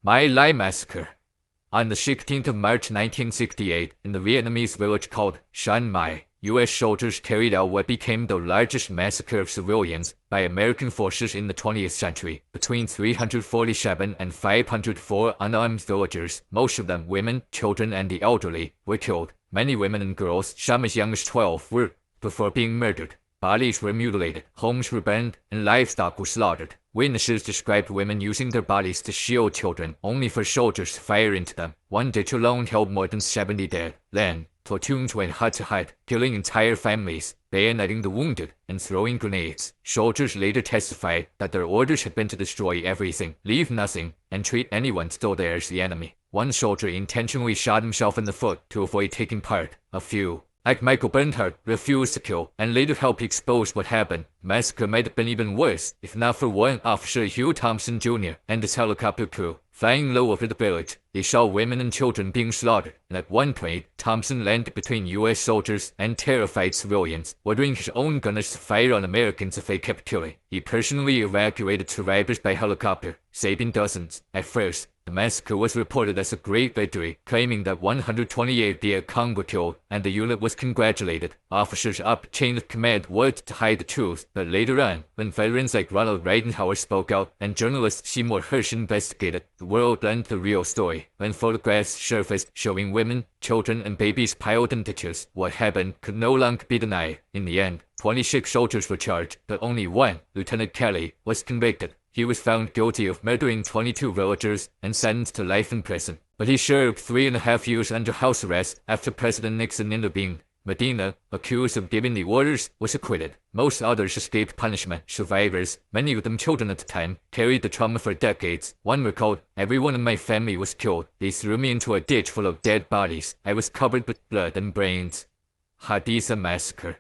My Lai Massacre. On the 16th of March 1968, in the Vietnamese village called Shan Mai, U.S. soldiers carried out what became the largest massacre of civilians by American forces in the 20th century. Between 347 and 504 unarmed villagers, most of them women, children, and the elderly, were killed. Many women and girls, some as young as 12, were, before being murdered. Bodies were mutilated, homes were burned, and livestock was slaughtered. Witnesses described women using their bodies to shield children, only for soldiers to fire into them. One ditch alone held more than 70 dead. Then, platoons went hut to hut, killing entire families, bayoneting the wounded, and throwing grenades. Soldiers later testified that their orders had been to destroy everything, leave nothing, and treat anyone still there as the enemy. One soldier intentionally shot himself in the foot to avoid taking part. A few, like Michael Bernhardt, refused to kill, and later helped expose what happened. Massacre might have been even worse, if not for one officer, Hugh Thompson Jr., and his helicopter crew. Flying low over the village, they saw women and children being slaughtered, and at one point, Thompson landed between U.S. soldiers and terrified civilians, ordering his own gunners to fire on Americans if they kept killing. He personally evacuated survivors by helicopter, saving dozens. At first, the massacre was reported as a great victory, claiming that 128 Viet Cong were killed, and the unit was congratulated. Officers up the chain of command worked to hide the truth, but later on, when veterans like Ronald Reagan spoke out and journalist Seymour Hersh investigated, the world learned the real story. When photographs surfaced showing women, children, and babies piled in ditches, what happened could no longer be denied. In the end, 26 soldiers were charged, but only one, Lieutenant Kelly, was convicted. He was found guilty of murdering 22 villagers and sentenced to life in prison, but he served 3.5 years under house arrest after President Nixon intervened. Medina, accused of giving the orders, was acquitted. Most others escaped punishment. Survivors, many of them children at the time, carried the trauma for decades. One recalled, "Everyone in my family was killed. They threw me into a ditch full of dead bodies. I was covered with blood and brains." Haditha Massacre.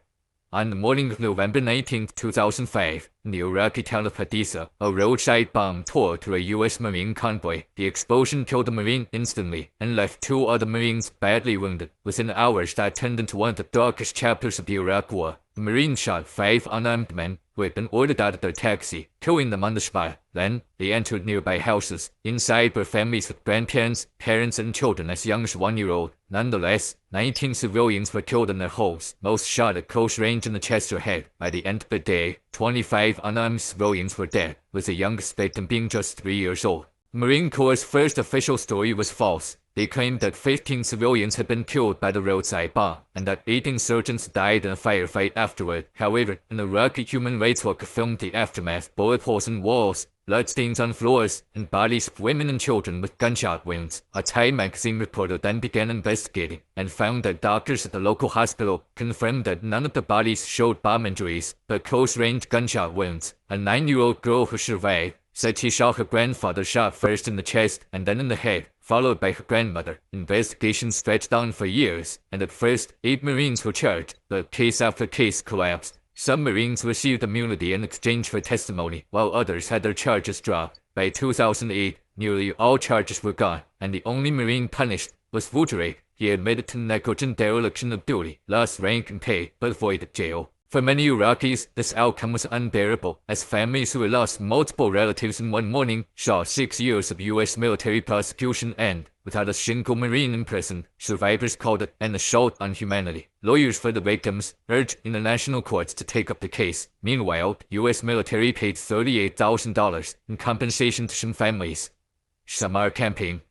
On the morning of November 19, 2005, in the Iraqi town of Haditha, a roadside bomb tore through a U.S. Marine convoy. The explosion killed a Marine instantly and left 2 other Marines badly wounded. Within hours, that turned into one of the darkest chapters of the Iraq War. The Marines shot 5 unarmed men who had been ordered out of their taxi, killing them on the spot. Then, they entered nearby houses. Inside were families with grandparents, parents, and children as young as 1-year-old. Nonetheless, 19 civilians were killed in their homes, most shot at close range in the chest or head. By the end of the day, 25 unarmed civilians were dead, with the youngest victim being just 3 years old. Marine Corps' first official story was false. They claimed that 15 civilians had been killed by the roadside bomb, and that 8 insurgents died in a firefight afterward. However, an Iraqi human rights worker filmed the aftermath: bullet holes in walls, bloodstains on floors, and bodies of women and children with gunshot wounds. A Time magazine reporter then began investigating, and found that doctors at the local hospital confirmed that none of the bodies showed bomb injuries, but close-range gunshot wounds. A 9-year-old girl who survived said she saw her grandfather shot first in the chest and then in the head, followed by her grandmother. Investigations stretched on for years, and at first, 8 Marines were charged, but case after case collapsed. Some Marines received immunity in exchange for testimony, while others had their charges dropped. By 2008, nearly all charges were gone, and the only Marine punished was Vujarik. He admitted to negligent dereliction of duty, lost rank and pay, but avoided jail. For many Iraqis, this outcome was unbearable, as families who had lost multiple relatives in one morning saw 6 years of U.S. military prosecution end without a single Marine in prison. Survivors called it an assault on humanity. Lawyers for the victims urged international courts to take up the case. Meanwhile, the U.S. military paid $38,000 in compensation to some families. Samar Campaign.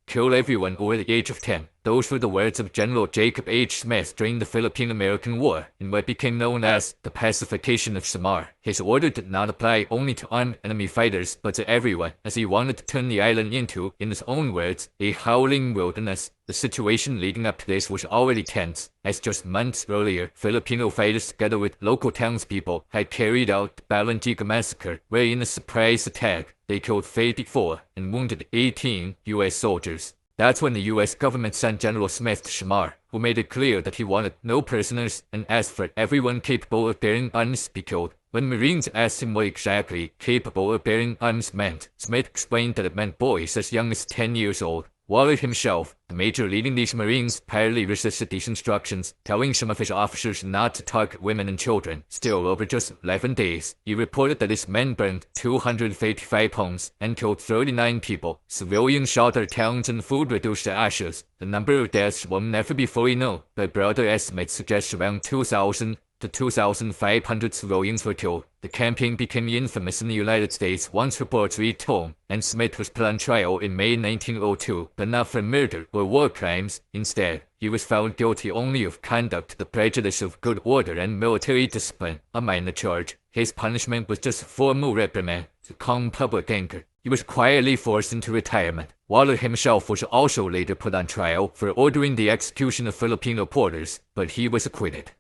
Kill everyone over the age of 10. Those were the words of General Jacob H. Smith during the Philippine-American War, in what became known as the pacification of Samar. His order did not apply only to armed enemy fighters, but to everyone, as he wanted to turn the island into, in his own words, a howling wilderness. The situation leading up to this was already tense, as just months earlier, Filipino fighters together with local townspeople had carried out the Balangiga massacre, where in a surprise attack, they killed 34 and wounded 18 U.S. soldiers. That's when the U.S. government sent General Smith to Samar, who made it clear that he wanted no prisoners and asked for everyone capable of bearing arms to be killed. When Marines asked him what exactly capable of bearing arms meant, Smith explained that it meant boys as young as 10 years old. Waller himself, the major leading these Marines, apparently resisted these instructions, telling some of his officers not to target women and children. Still, over just 11 days, he reported that his men burned 255 homes and killed 39 people. Civilians shot their towns and food reduced to ashes. The number of deaths will never be fully known, but broader estimates suggest around 2,000 to 2,500 civilians were killed. The campaign became infamous in the United States once reports reached home, and Smith was put on trial in May 1902, but not for murder or war crimes. Instead, he was found guilty only of conduct to the prejudice of good order and military discipline, a minor charge. His punishment was just a formal reprimand to calm public anger. He was quietly forced into retirement. Waller himself was also later put on trial for ordering the execution of Filipino porters, but he was acquitted.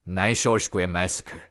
Nassau Square Massacre.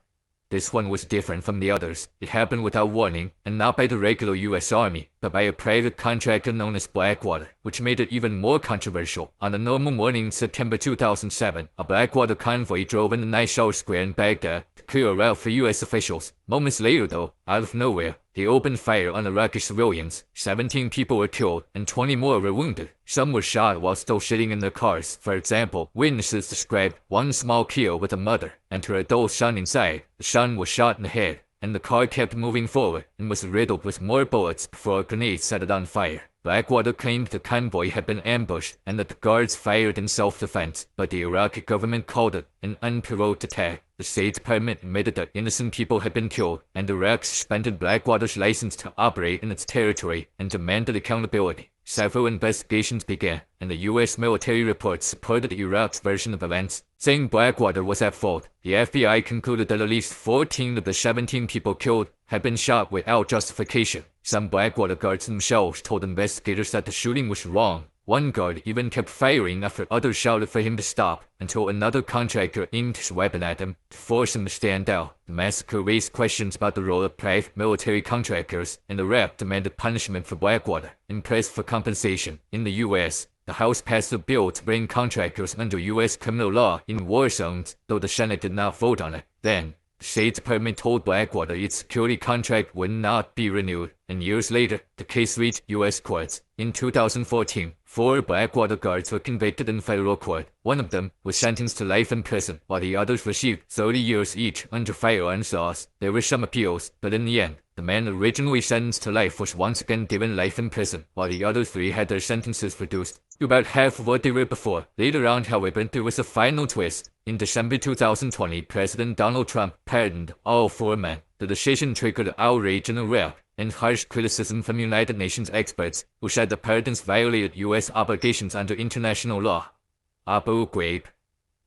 This one was different from the others. It happened without warning, and not by the regular U.S. Army, but by a private contractor known as Blackwater, which made it even more controversial. On a normal morning in September 2007, a Blackwater convoy drove into Nassau Square in Baghdad to clear a route for U.S. officials. Moments later, though, out of nowhere, they opened fire on Iraqi civilians. 17 people were killed, and 20 more were wounded. Some were shot while still sitting in their cars. For example, witnesses described one small kill with a mother and her adult son inside. The son was shot in the head, and the car kept moving forward and was riddled with more bullets before a grenade set it on fire. Blackwater claimed the convoy had been ambushed and that the guards fired in self-defense, but the Iraqi government called it an unprovoked attack. The State Department admitted that innocent people had been killed, and Iraq suspended Blackwater's license to operate in its territory and demanded accountability. Several investigations began, and the U.S. military reports supported Iraq's version of events, saying Blackwater was at fault. The FBI concluded that at least 14 of the 17 people killed had been shot without justification. Some Blackwater guards themselves told investigators that the shooting was wrong. One guard even kept firing after others shouted for him to stop, until another contractor aimed his weapon at him to force him to stand down. The massacre raised questions about the role of private military contractors, and Iraq demanded punishment for Blackwater and pressed for compensation. In the U.S., the House passed a bill to bring contractors under U.S. criminal law in war zones, though the Senate did not vote on it. Then, the State Department told Blackwater its security contract would not be renewed, and years later, the case reached U.S. courts. In 2014, 4 Blackwater guards were convicted in federal court. One of them was sentenced to life in prison, while the others received 30 years each under firearms laws. There were some appeals, but in the end, the man originally sentenced to life was once again given life in prison, while the other 3 had their sentences reduced to about half of what they were before. Later on, however, there was a final twist. In December 2020, President Donald Trump pardoned all 4 men. The decision triggered outrage in Iraq and harsh criticism from United Nations experts, who said the pardons violated U.S. obligations under international law. Abu Ghraib.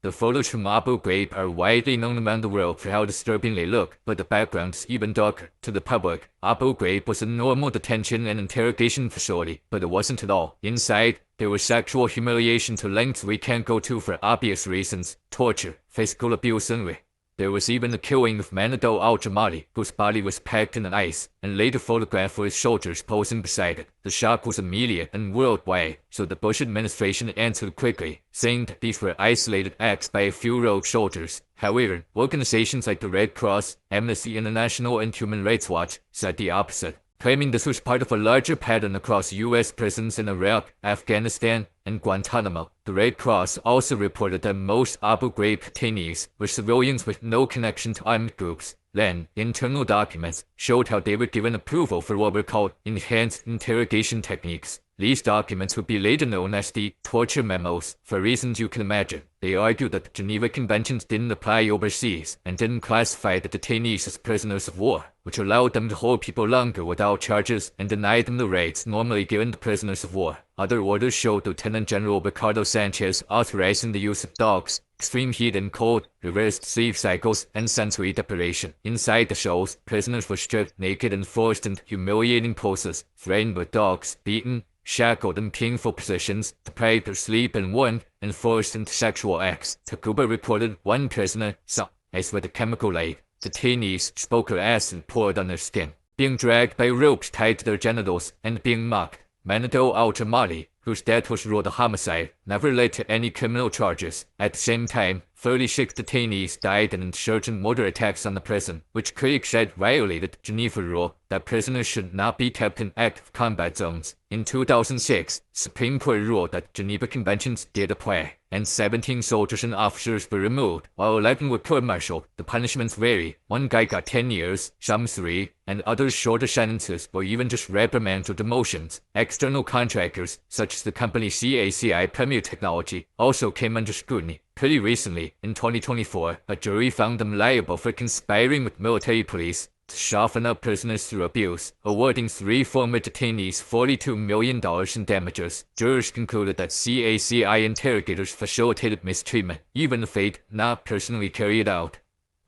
The photos from Abu Ghraib are widely known around the world for how disturbing they look, but the background is even darker. To the public, Abu Ghraib was a normal detention and interrogation facility, but it wasn't at all. Inside, there was sexual humiliation to lengths we can't go to for obvious reasons, torture, physical abuse, and rape. There was even the killing of Manado al-Jamali, whose body was packed in ice, and later photographed with soldiers posing beside it. The shock was immediate and worldwide, so the Bush administration answered quickly, saying that these were isolated acts by a few rogue soldiers. However, organizations like the Red Cross, Amnesty International, and Human Rights Watch said the opposite, claiming this was part of a larger pattern across U.S. prisons in Iraq, Afghanistan, and Guantanamo. The Red Cross also reported that most Abu Ghraib detainees were civilians with no connection to armed groups. Then, internal documents showed how they were given approval for what were called enhanced interrogation techniques. These documents would be later known as the torture memos, for reasons you can imagine. They argued that the Geneva Conventions didn't apply overseas and didn't classify the detainees as prisoners of war, which allowed them to hold people longer without charges and denied them the rights normally given to prisoners of war. Other orders showed Lieutenant General Ricardo Sanchez authorizing the use of dogs, extreme heat and cold, reversed sleep cycles, and sensory deprivation. Inside the cells, prisoners were stripped naked and forced into humiliating poses, threatened with dogs, beaten, shackled in painful positions, deprived of sleep and warmth, and forced into sexual acts. Takuba reported one prisoner saw, as with a chemical light, detainees spoke her acid poured on their skin, being dragged by ropes tied to their genitals, and being mocked. Manado al-Jamali, whose death was ruled a homicide, never led to any criminal charges. At the same time, 36 detainees died in insurgent mortar attacks on the prison, which critics said violated the Geneva rule that prisoners should not be kept in active combat zones. In 2006, Supreme Court ruled that Geneva Conventions did apply, and 17 soldiers and officers were removed, while 11 were court-martialed. The punishments vary. One guy got 10 years, some 3, and others shorter sentences or even just reprimands or demotions. External contractors, such as the company CACI Premier Technology, also came under scrutiny. Pretty recently, in 2024, a jury found them liable for conspiring with military police to soften up prisoners through abuse, awarding 3 former detainees $42 million in damages. Jurors concluded that CACI interrogators facilitated mistreatment, even if they'd not personally carried out.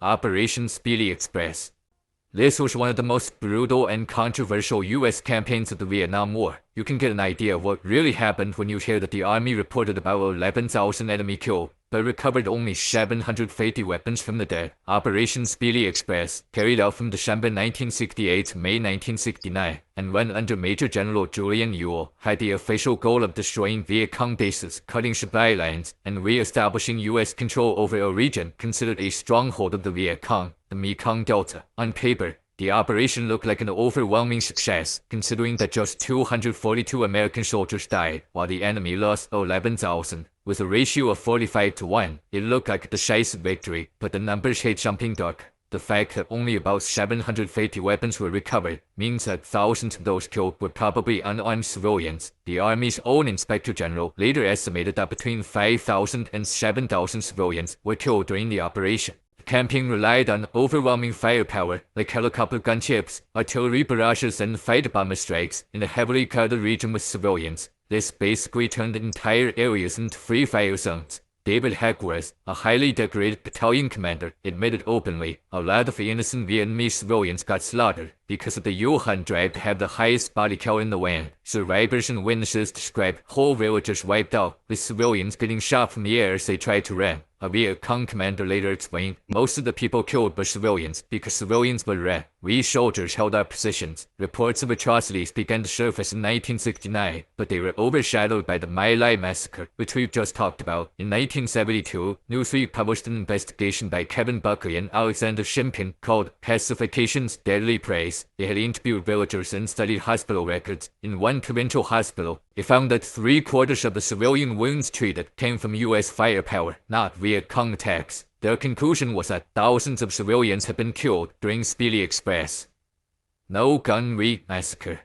Operation Speedy Express. This was one of the most brutal and controversial U.S. campaigns of the Vietnam War. You can get an idea of what really happened when you hear that the Army reported about 11,000 enemy killed, but recovered only 750 weapons from the dead. Operation Speedy Express, carried out from December 1968 to May 1969, and run under Major General Julian Ewell, had the official goal of destroying Viet Cong bases, cutting supply lines, and re-establishing U.S. control over a region considered a stronghold of the Viet Cong, the Mekong Delta. On paper, the operation looked like an overwhelming success, considering that just 242 American soldiers died, while the enemy lost 11,000. With a ratio of 45-1, it looked like a decisive victory, but the numbers hit something dark. The fact that only about 750 weapons were recovered means that thousands of those killed were probably unarmed civilians. The Army's own Inspector General later estimated that between 5,000 and 7,000 civilians were killed during the operation. The campaign relied on overwhelming firepower, like helicopter gunships, artillery barrages, and fighter bomber strikes in a heavily guarded region with civilians. This basically turned entire areas into free fire zones. David Hackworth, a highly decorated battalion commander, admitted openly, a lot of innocent Vietnamese civilians got slaughtered because of the Yule Hunt drive to have the highest body count in the land. Survivors and witnesses described whole villages wiped out, with civilians getting shot from the air as they tried to run. A Viet Cong commander later explained, most of the people killed were civilians because civilians were red. We soldiers held our positions. Reports of atrocities began to surface in 1969, but they were overshadowed by the My Lai massacre, which we've just talked about. In 1972, Newsweek published an investigation by Kevin Buckley and Alexander Shimpkin called Pacification's Deadly Praise. They had interviewed villagers and studied hospital records. In one provincial hospital, they found that 3/4 of the civilian wounds treated came from U.S. firepower, not Viet Cong attacks. Their conclusion was that thousands of civilians had been killed during Speedy Express. No Gun Ri Massacre.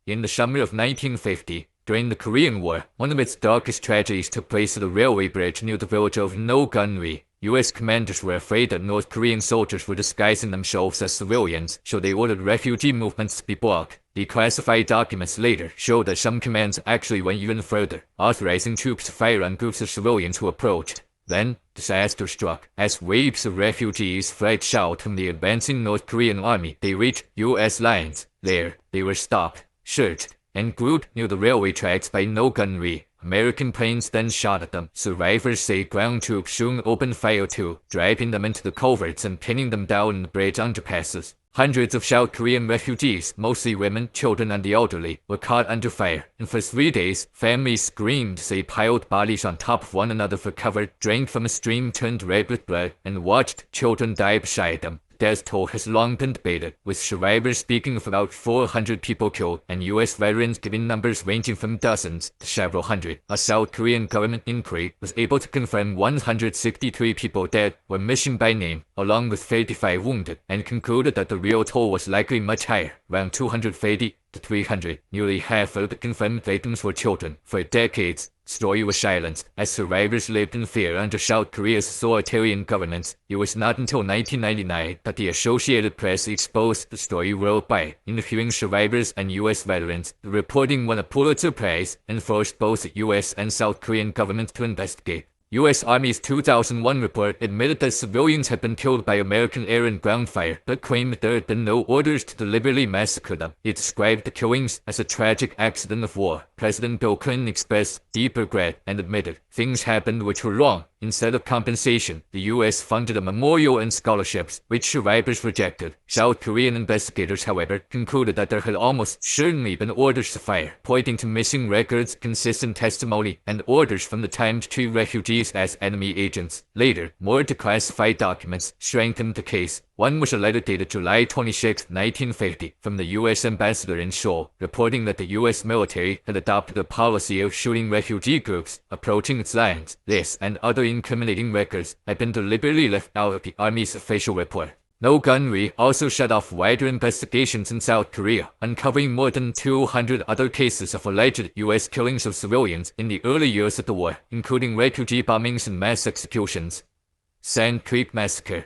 In the summer of 1950, during the Korean War, one of its darkest tragedies took place at a railway bridge near the village of No Gun Ri. U.S. commanders were afraid that North Korean soldiers were disguising themselves as civilians, so they ordered refugee movements to be blocked. The classified documents later showed that some commands actually went even further, authorizing troops to fire on groups of civilians who approached. Then, disaster struck. As waves of refugees fled south from the advancing North Korean army, they reached U.S. lines. There, they were stopped, searched, and glued near the railway tracks by No Gun Ri. American planes then shot at them. Survivors say ground troops soon opened fire too, driving them into the culverts and pinning them down in the bridge underpasses. Hundreds of South Korean refugees, mostly women, children, and the elderly, were caught under fire, and for 3 days, families screamed as they piled bodies on top of one another for cover, drank from a stream turned red with blood, and watched children die beside them. The death toll has long been debated, with survivors speaking of about 400 people killed, and U.S. veterans giving numbers ranging from dozens to several hundred. A South Korean government inquiry was able to confirm 163 people dead were missing by name, along with 35 wounded, and concluded that the real toll was likely much higher, around 230 to 300. Nearly half of the confirmed victims were children. For decades, the story was silenced, as survivors lived in fear under South Korea's authoritarian governance. It was not until 1999 that the Associated Press exposed the story worldwide, interviewing survivors and U.S. veterans. The reporting won a Pulitzer Prize and forced both the U.S. and South Korean governments to investigate. U.S. Army's 2001 report admitted that civilians had been killed by American air and ground fire, but claimed there had been no orders to deliberately massacre them. It described the killings as a tragic accident of war. President Bill Clinton expressed deep regret and admitted, "Things happened which were wrong. Instead of compensation, the U.S. funded a memorial and scholarships, which survivors rejected. South Korean investigators, however, concluded that there had almost certainly been orders to fire, pointing to missing records, consistent testimony, and orders from the time to treat refugees as enemy agents. Later, more declassified documents strengthened the case. One was a letter dated July 26, 1950, from the U.S. ambassador in Seoul, reporting that the U.S. military had adopted a policy of shooting refugee groups approaching its lines. This and other incriminating records had been deliberately left out of the Army's official report. No gunnery also shut off wider investigations in South Korea, uncovering more than 200 other cases of alleged U.S. killings of civilians in the early years of the war, including refugee bombings and mass executions. Sand Creek Massacre.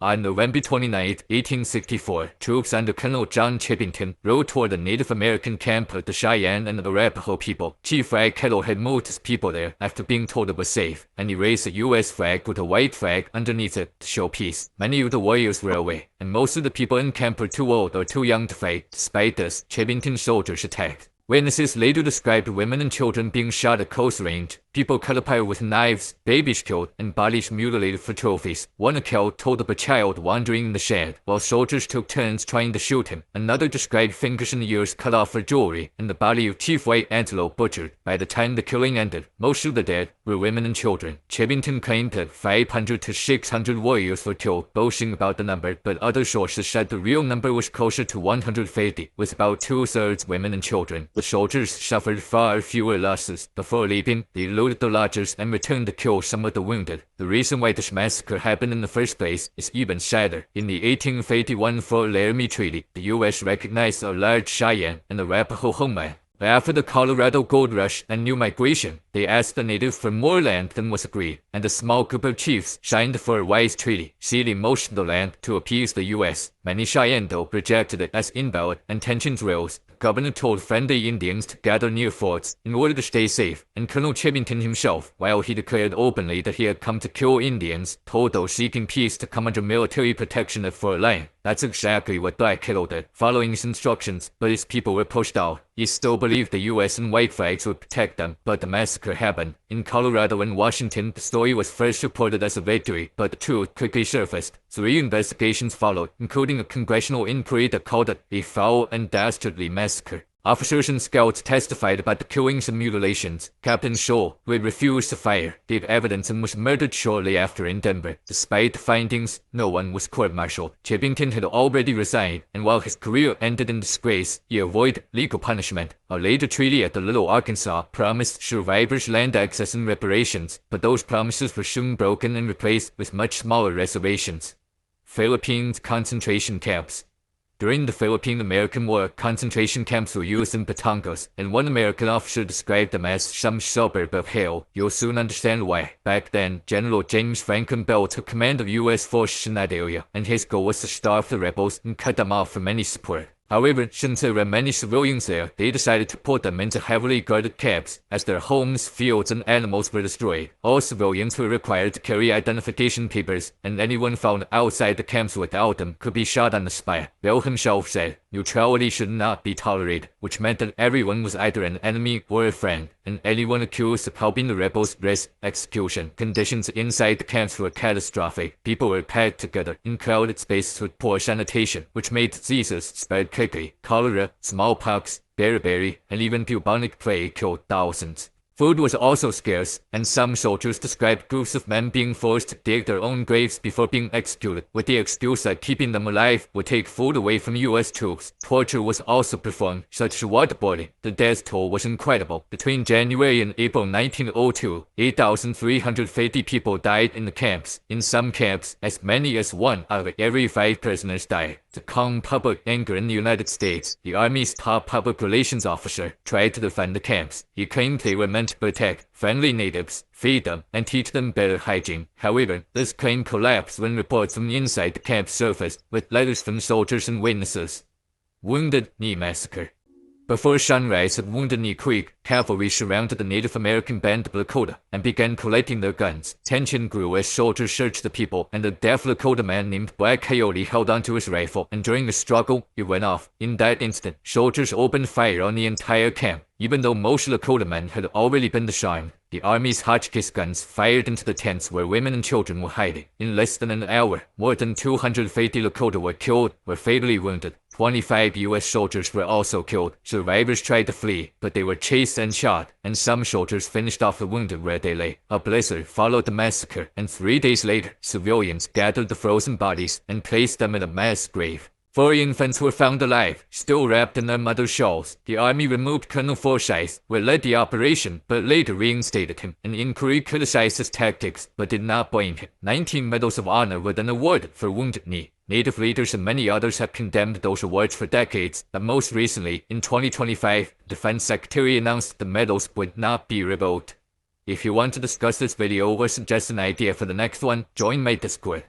On November 29, 1864, troops under Colonel John Chibington rode toward a Native American camp of the Cheyenne and Arapaho people. Chief Flag Kettle had moved his people there after being told it was safe, and he raised a U.S. flag with a white flag underneath it to show peace. Many of the warriors were away, and most of the people in camp were too old or too young to fight. Despite this, Chibington's soldiers attacked. Witnesses later described women and children being shot at close range, people cut apart with knives, babies killed, and bodies mutilated for trophies. One account told of a child wandering in the shed, while soldiers took turns trying to shoot him. Another described fingers and ears cut off for jewelry, and the body of Chief White Antelope butchered. By the time the killing ended, most of the dead were women and children. Chibington claimed that 500 to 600 warriors were killed, boasting about the number, but other sources said the real number was closer to 150, with about 2/3 women and children. The soldiers suffered far fewer losses. Before leaving, they loaded the lodges and returned to kill some of the wounded. The reason why this massacre happened in the first place is even sadder. In the 1851 Fort Laramie Treaty, the U.S. recognized a large Cheyenne and Arapaho homeland. After the Colorado Gold Rush and new migration, they asked the natives for more land than was agreed, and a small group of chiefs signed for a wise treaty, ceding most of the land to appease the U.S. Many Cheyenne, though, rejected it as invalid, and tensions rose. The governor told friendly Indians to gather near forts in order to stay safe, and Colonel Chibington himself, while he declared openly that he had come to kill Indians, told those seeking peace to come under military protection at Fort Lyon. That's exactly what Black Kettle did, following his instructions, but his people were pushed out. He still believed the U.S. and white flags would protect them, but the massacre happened. In Colorado and Washington, the story was first reported as a victory, but the truth quickly surfaced. 3 investigations followed, including a congressional inquiry that called it a foul and dastardly massacre. Officers and scouts testified about the killings and mutilations. Captain Shaw, who had refused to fire, gave evidence and was murdered shortly after in Denver. Despite the findings, no one was court-martialed. Chibington had already resigned, and while his career ended in disgrace, he avoided legal punishment. A later treaty at the Little Arkansas promised survivors land access and reparations, but those promises were soon broken and replaced with much smaller reservations. Philippines concentration camps. During the Philippine-American War, concentration camps were used in Batangas, and one American officer described them as some suburb of hell. You'll soon understand why. Back then, General James Franklin Bell took command of U.S. forces in that area, and his goal was to starve the rebels and cut them off from any support. However, since there were many civilians there, they decided to put them into heavily guarded camps, as their homes, fields, and animals were destroyed. All civilians were required to carry identification papers, and anyone found outside the camps without them could be shot on the spot. Bell himself said, "Neutrality should not be tolerated," which meant that everyone was either an enemy or a friend, and anyone accused of helping the rebels risked execution. Conditions inside the camps were catastrophic. People were packed together in crowded spaces with poor sanitation, which made diseases spread quickly. Cholera, smallpox, beriberi, and even bubonic plague killed thousands. Food was also scarce, and some soldiers described groups of men being forced to dig their own graves before being executed, with the excuse that keeping them alive would take food away from U.S. troops. Torture was also performed, such as waterboarding. The death toll was incredible. Between January and April 1902, 8,350 people died in the camps. In some camps, as many as 1 out of every 5 prisoners died. To calm public anger in the United States, the Army's top public relations officer tried to defend the camps. He claimed they were meant to protect friendly natives, feed them, and teach them better hygiene. However, this claim collapsed when reports from inside the camp surfaced, with letters from soldiers and witnesses. Wounded Knee Massacre. Before sunrise at Wounded Knee Creek, cavalry surrounded the Native American band of Lakota and began collecting their guns. Tension grew as soldiers searched the people, and a deaf Lakota man named Black Coyote held onto his rifle, and during the struggle, it went off. In that instant, soldiers opened fire on the entire camp. Even though most Lakota men had already been disarmed, the army's Hotchkiss guns fired into the tents where women and children were hiding. In less than an hour, more than 250 Lakota were killed or fatally wounded. 25 U.S. soldiers were also killed. Survivors tried to flee, but they were chased and shot, and some soldiers finished off the wounded where they lay. A blizzard followed the massacre, and 3 days later, civilians gathered the frozen bodies and placed them in a mass grave. 4 infants were found alive, still wrapped in their mother's shawls. The army removed Colonel Forsyth, who led the operation, but later reinstated him. An inquiry criticized his tactics, but did not blame him. 19 medals of honor were then awarded for Wounded Knee. Native leaders and many others have condemned those awards for decades, and most recently, in 2025, the Defense Secretary announced the medals would not be revoked. If you want to discuss this video or suggest an idea for the next one, join my Discord.